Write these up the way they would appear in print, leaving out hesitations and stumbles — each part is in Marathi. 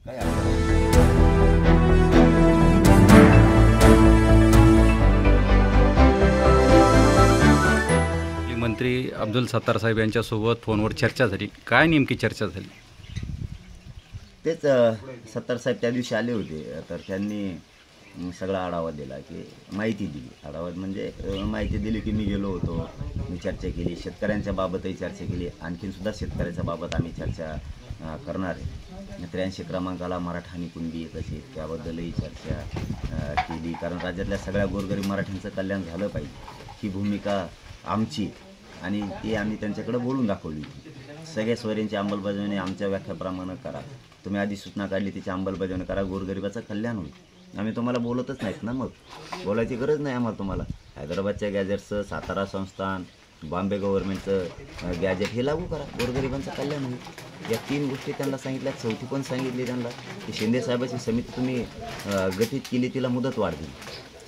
काय अडचण आपले मंत्री अब्दुल सत्तार साहेब यांच्यासोबत फोनवर चर्चा झाली. काय नेमकी चर्चा झाली? तेच सत्तार साहेब त्या दिवशी आले होते, तर त्यांनी सगळा आढावा दिला, की माहिती दिली. आढावा म्हणजे माहिती दिली की मी गेलो होतो, मी चर्चा केली, शेतकऱ्यांच्या बाबतही चर्चा केली. आणखीनसुद्धा शेतकऱ्याच्या बाबत आम्ही चर्चा करणार आहे. 83 क्रमांकाला मराठा आणि कुणबी कशी त्याबद्दलही चर्चा केली. कारण राज्यातल्या सगळ्या गोरगरीब मराठ्यांचं कल्याण झालं पाहिजे, ही भूमिका आमची, आणि ती आम्ही त्यांच्याकडे बोलून दाखवली. सगळ्या सोयऱ्यांची अंमलबजावणी आमच्या व्याख्याप्रमाणे करा. तुम्ही आधी सूचना काढली त्याची अंमलबजावणी करा, गोरगरिबाचं कल्याण होईल. आम्ही तुम्हाला बोलतच नाहीत ना, मग बोलायची गरज नाही आम्हाला. तुम्हाला हैदराबादच्या गॅजेटचं, सातारा संस्थान, बॉम्बे गव्हर्नमेंटचं गॅजेट हे लागू करा, गोरगरिबांचं कल्याण होईल. या 3 गोष्टी त्यांना सांगितल्या. चौथी पण सांगितली त्यांना की शिंदेसाहेबाची समिती तुम्ही गठीत केली, तिला मुदत वाढ दिली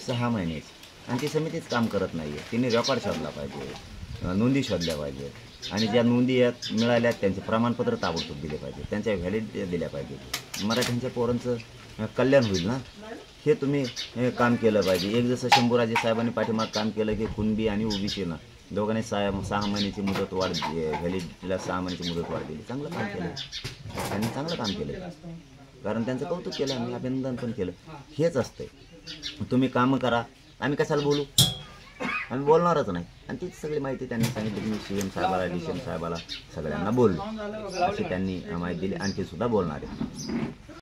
6 महिन्याची, आणि ती समितीच काम करत नाही आहे. तिने रेकॉर्ड शोधला पाहिजे, नोंदी शोधल्या पाहिजेत, आणि ज्या नोंदी यात मिळाल्या त्यांचे प्रमाणपत्र ताबडतोब दिले पाहिजे, त्यांच्या व्हॅलिडिटी दिल्या पाहिजे. मराठ्यांच्या पोरांचं कल्याण होईल ना, हे तुम्ही काम केलं पाहिजे. एक जसं शंभूराजे साहेबांनी पाठीमाग काम केलं की कुणबी आणि ओबीसीनं दोघांनी 6 महिन्याची मुदत वाढ, व्हॅलिडिटीला 6 महिन्याची मुदत वाढ दिली. चांगलं काम केलं त्यांनी, चांगलं काम केलं. कारण त्यांचं कौतुक केलं, आम्ही अभिनंदन पण केलं. हेच असतंय, तुम्ही कामं करा, आम्ही कशाला बोलू, आम्ही बोलणारच नाही. आणि तीच सगळी माहिती त्यांनी सांगितली की मी CM साहेबाला, DCM साहेबाला सगळ्यांना बोललो, अशी त्यांनी माहिती दिली. आणखी सुद्धा बोलणार आहे.